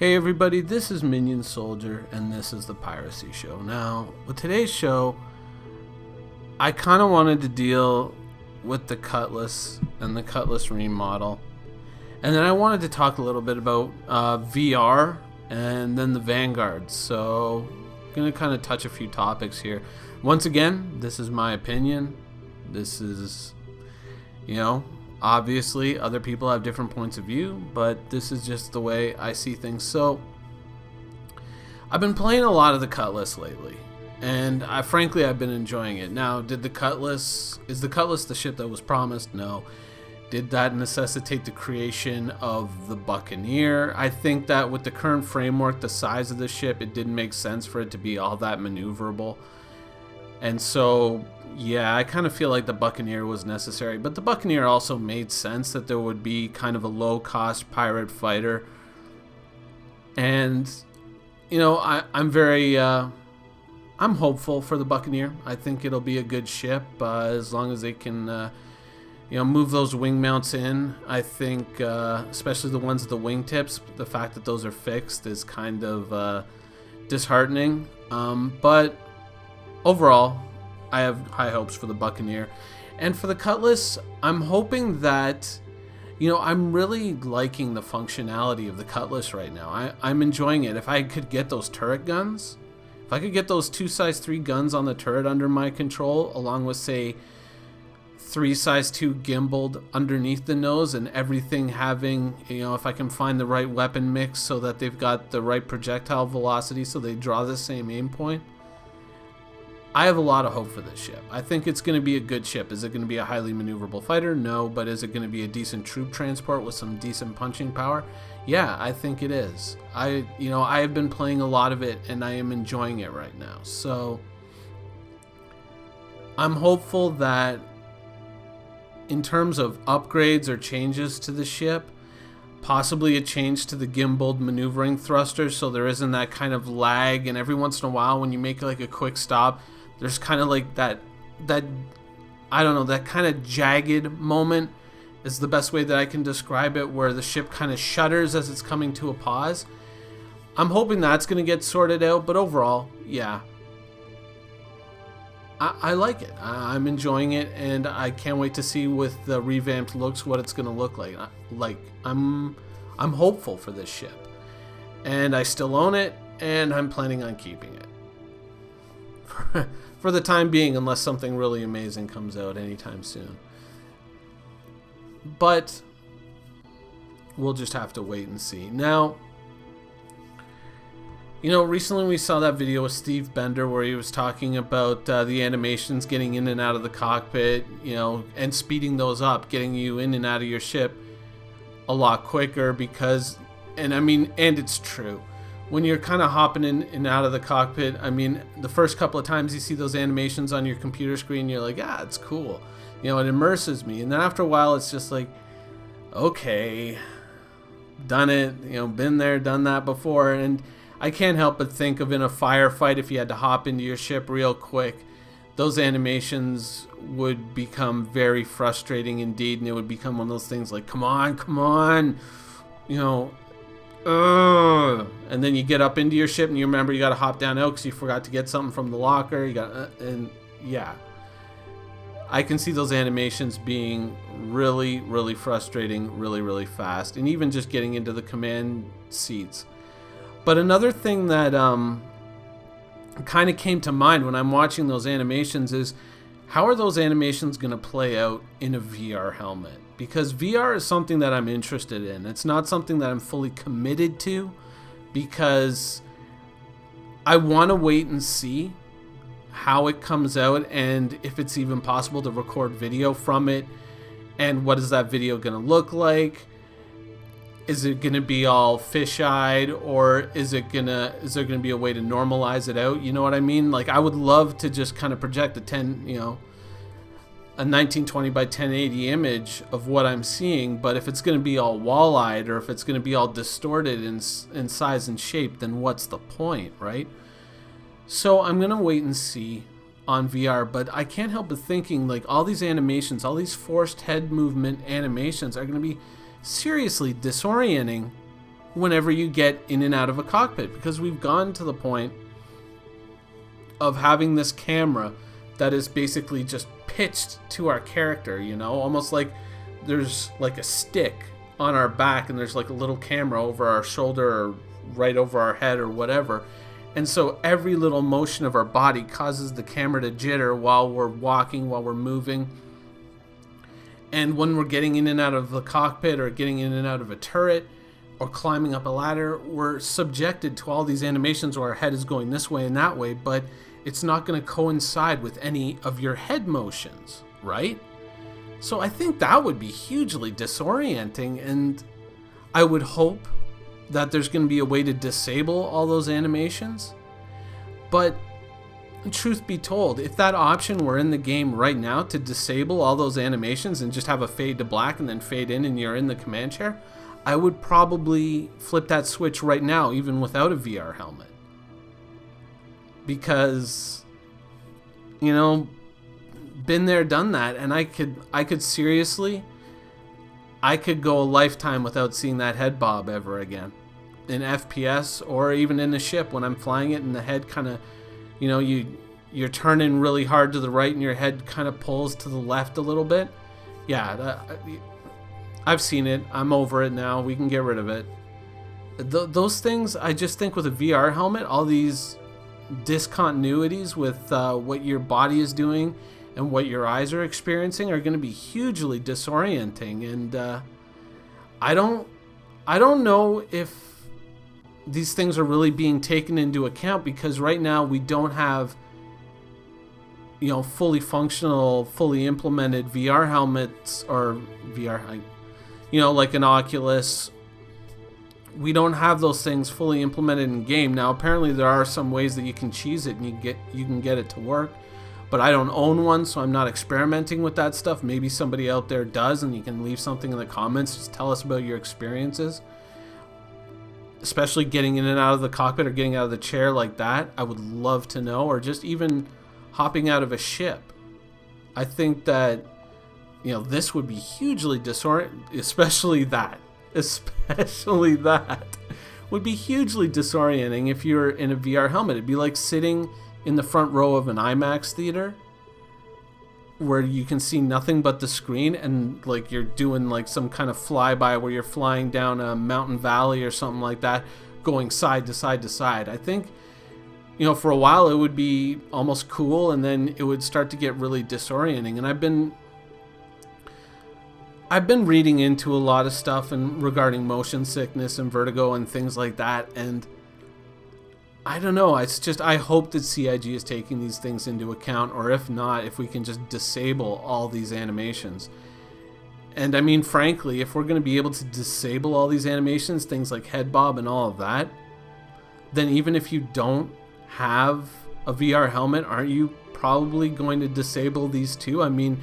Hey everybody, this is Minion Soldier, and this is the Piracy Show. Now, with today's show, I kind of wanted to deal with the Cutlass and the Cutlass remodel. And then I wanted to talk a little bit about VR and then the Vanguard. So, I'm going to kind of touch a few topics here. Once again, this is my opinion. This is, obviously, other people have different points of view, but this is just the way I see things. So, I've been playing a lot of the Cutlass lately, and frankly, I've been enjoying it. Now, is the Cutlass the ship that was promised? No. Did that necessitate the creation of the Buccaneer? I think that with the current framework, the size of the ship, it didn't make sense for it to be all that maneuverable. And so, yeah, I kind of feel like the Buccaneer was necessary. But the Buccaneer also made sense that there would be kind of a low-cost pirate fighter. And, I'm very, I'm hopeful for the Buccaneer. I think it'll be a good ship as long as they can, move those wing mounts in. I think, especially the ones at the wingtips, the fact that those are fixed is kind of disheartening. But overall, I have high hopes for the Buccaneer. And for the Cutlass, I'm hoping that, I'm really liking the functionality of the Cutlass right now. I'm enjoying it. If I could get those turret guns, if I could get those 2 size 3 guns on the turret under my control, along with, say, 3 size 2 gimbaled underneath the nose, and everything having, if I can find the right weapon mix so that they've got the right projectile velocity so they draw the same aim point, I have a lot of hope for this ship. I think it's going to be a good ship. Is it going to be a highly maneuverable fighter? No. But is it going to be a decent troop transport with some decent punching power? Yeah, I think it is. I have been playing a lot of it, and I am enjoying it right now. So I'm hopeful that in terms of upgrades or changes to the ship, possibly a change to the gimbaled maneuvering thruster so there isn't that kind of lag, and every once in a while when you make like a quick stop, there's kind of like that kind of jagged moment is the best way that I can describe it, where the ship kind of shudders as it's coming to a pause. I'm hoping that's going to get sorted out, but overall, yeah, I like it. I'm enjoying it, and I can't wait to see with the revamped looks what it's going to look like. I'm hopeful for this ship, and I still own it, and I'm planning on keeping it for the time being, unless something really amazing comes out anytime soon. But we'll just have to wait and see. Now, recently we saw that video with Steve Bender where he was talking about the animations getting in and out of the cockpit, and speeding those up, getting you in and out of your ship a lot quicker because, and it's true. When you're kind of hopping in and out of the cockpit, the first couple of times you see those animations on your computer screen, you're like, it's cool. It immerses me. And then after a while, it's just like, okay, done it, been there, done that before. And I can't help but think of in a firefight, if you had to hop into your ship real quick, those animations would become very frustrating indeed, and it would become one of those things like, come on, and then you get up into your ship and you remember you got to hop down out because you forgot to get something from the locker. And yeah, I can see those animations being really, really frustrating, really, really fast, and even just getting into the command seats. But another thing that kind of came to mind when I'm watching those animations is, how are those animations going to play out in a VR helmet? Because VR is something that I'm interested in. It's not something that I'm fully committed to, because I want to wait and see how it comes out, and if it's even possible to record video from it, and what is that video going to look like. Is it going to be all fisheyed, or is there going to be a way to normalize it out? You know what I mean? Like, I would love to just kind of project a 1920 by 1080 image of what I'm seeing, but if it's going to be all wall-eyed, or if it's going to be all distorted in size and shape, then what's the point, right? So I'm going to wait and see on VR, but I can't help but thinking, like, all these animations, all these forced head movement animations are going to be seriously disorienting whenever you get in and out of a cockpit, because we've gone to the point of having this camera that is basically just pitched to our character, you know, almost like there's like a stick on our back and there's like a little camera over our shoulder or right over our head or whatever. And so every little motion of our body causes the camera to jitter while we're walking, while we're moving. And when we're getting in and out of the cockpit or getting in and out of a turret or climbing up a ladder, we're subjected to all these animations where our head is going this way and that way, but it's not going to coincide with any of your head motions, right? So I think that would be hugely disorienting, and I would hope that there's going to be a way to disable all those animations. But truth be told, if that option were in the game right now to disable all those animations and just have a fade to black and then fade in and you're in the command chair, I would probably flip that switch right now, even without a VR helmet. Because, you know, been there, done that, and I could seriously, I could go a lifetime without seeing that head bob ever again. In FPS or even in a ship when I'm flying it and the head kind of, you know, you're turning really hard to the right and your head kind of pulls to the left a little bit. Yeah, I've seen it. I'm over it now. We can get rid of it. Those things, I just think with a VR helmet, all these discontinuities with what your body is doing and what your eyes are experiencing are going to be hugely disorienting. And I don't know if these things are really being taken into account, because right now we don't have, you know, fully functional, fully implemented VR helmets or VR, you know, like an Oculus. We don't have those things fully implemented in game. Now, apparently there are some ways that you can cheese it and you can get it to work, but I don't own one, so I'm not experimenting with that stuff. Maybe somebody out there does, and you can leave something in the comments. Just tell us about your experiences. Especially getting in and out of the cockpit or getting out of the chair like that. I would love to know. Or just even hopping out of a ship. I think that, you know, this would be hugely disorienting. Especially that would be hugely disorienting if you're in a VR helmet. It'd be like sitting in the front row of an IMAX theater where you can see nothing but the screen, and like you're doing like some kind of flyby where you're flying down a mountain valley or something like that, going side to side to side. I think, you know, for a while it would be almost cool, and then it would start to get really disorienting. And I've been reading into a lot of stuff and regarding motion sickness and vertigo and things like that, and I don't know, it's just, I hope that CIG is taking these things into account, or if not, if we can just disable all these animations. And I mean, frankly, if we're going to be able to disable all these animations, things like head bob and all of that, then even if you don't have a VR helmet, aren't you probably going to disable these too? I mean,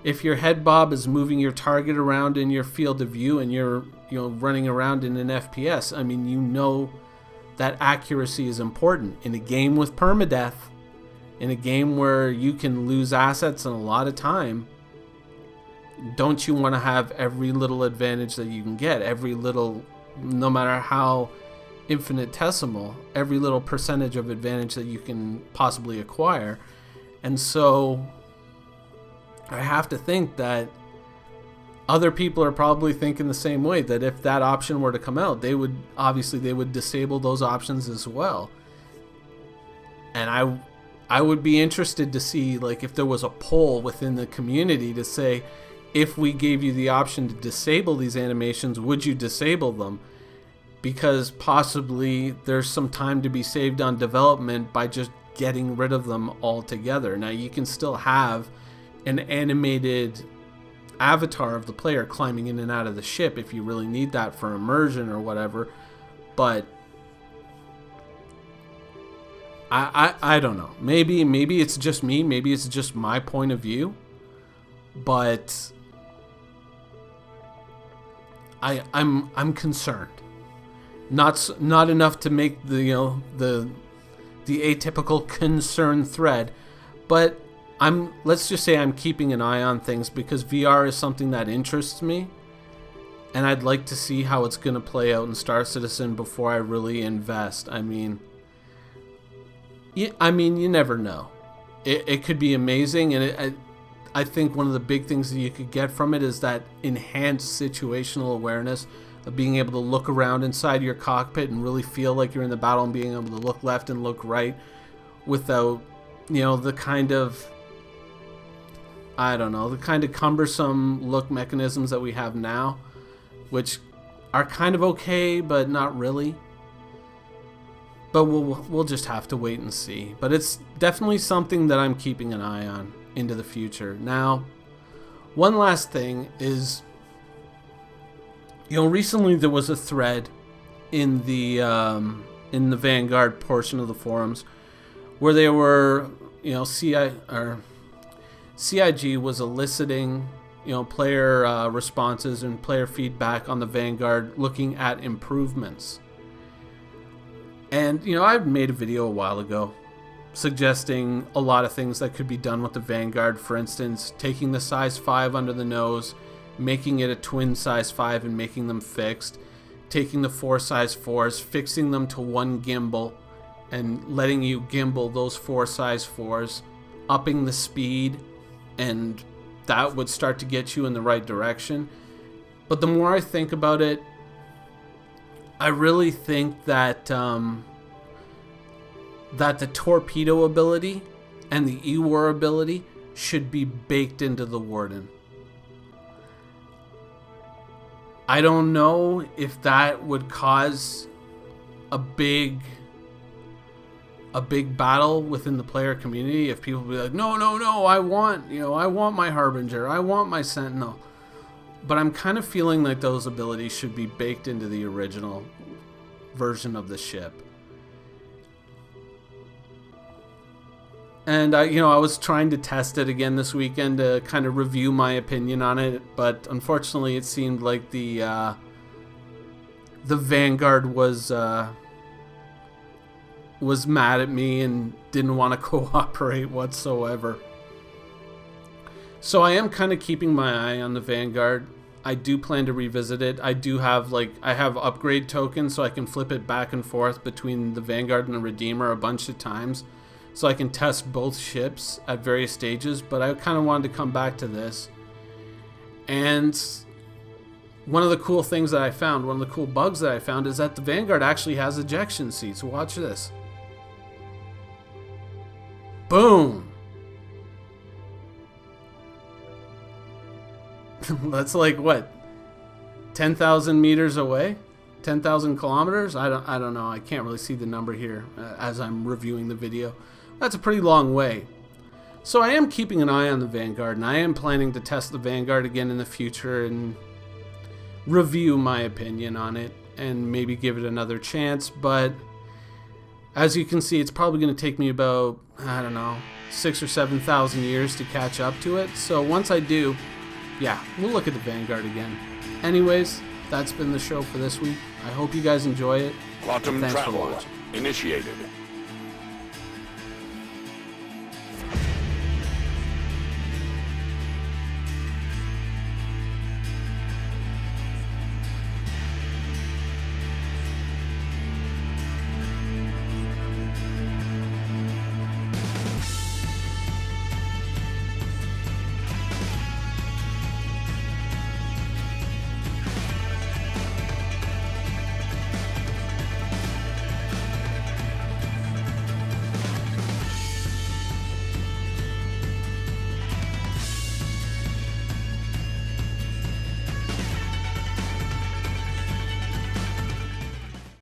if your head bob is moving your target around in your field of view and you're, you know, running around in an FPS, I mean, you know that accuracy is important. In a game with permadeath, in a game where you can lose assets and a lot of time, don't you want to have every little advantage that you can get, every little, no matter how infinitesimal, every little percentage of advantage that you can possibly acquire? And so I have to think that other people are probably thinking the same way, that if that option were to come out, they would disable those options as well. And I would be interested to see, like, if there was a poll within the community to say, if we gave you the option to disable these animations, would you disable them? Because possibly there's some time to be saved on development by just getting rid of them altogether. Now, you can still have an animated avatar of the player climbing in and out of the ship if you really need that for immersion or whatever, but I don't know. Maybe it's just me, maybe it's just my point of view, but I'm concerned. Not enough to make the, you know, the atypical concern thread, but let's just say I'm keeping an eye on things because VR is something that interests me, and I'd like to see how it's going to play out in Star Citizen before I really invest. I mean, you never know. It could be amazing, and I think one of the big things that you could get from it is that enhanced situational awareness of being able to look around inside your cockpit and really feel like you're in the battle, and being able to look left and look right without, the kind of, the kind of cumbersome look mechanisms that we have now, which are kind of okay, but not really. But we'll just have to wait and see. But it's definitely something that I'm keeping an eye on into the future. Now, one last thing is, recently there was a thread in the Vanguard portion of the forums where they were, CIG was eliciting, player responses and player feedback on the Vanguard, looking at improvements. And, I made a video a while ago suggesting a lot of things that could be done with the Vanguard. For instance, taking the size 5 under the nose, making it a twin size 5 and making them fixed, taking the 4 size 4s, fixing them to 1 gimbal and letting you gimbal those 4 size 4s, upping the speed, and that would start to get you in the right direction. But the more I think about it, I really think that that the torpedo ability and the E-War ability should be baked into the Warden. I don't know if that would cause a big battle within the player community, if people be like, no, I want my Harbinger, I want my Sentinel. But I'm kind of feeling like those abilities should be baked into the original version of the ship. And I was trying to test it again this weekend to kind of review my opinion on it, but unfortunately it seemed like the Vanguard was mad at me and didn't want to cooperate whatsoever. So I am kind of keeping my eye on the Vanguard. I do plan to revisit it. I do have I have upgrade tokens, so I can flip it back and forth between the Vanguard and the Redeemer a bunch of times, so I can test both ships at various stages. But I kind of wanted to come back to this. And one of the cool things that I found, one of the cool bugs that I found, is that the Vanguard actually has ejection seats. Watch this. Boom. That's like what, 10,000 meters away, 10,000 kilometers. I don't know. I can't really see the number here as I'm reviewing the video. That's a pretty long way. So I am keeping an eye on the Vanguard, and I am planning to test the Vanguard again in the future and review my opinion on it and maybe give it another chance. But as you can see, it's probably going to take me about, 6,000 or 7,000 years to catch up to it. So once I do, yeah, we'll look at the Vanguard again. Anyways, that's been the show for this week. I hope you guys enjoy it. Quantum travel initiated.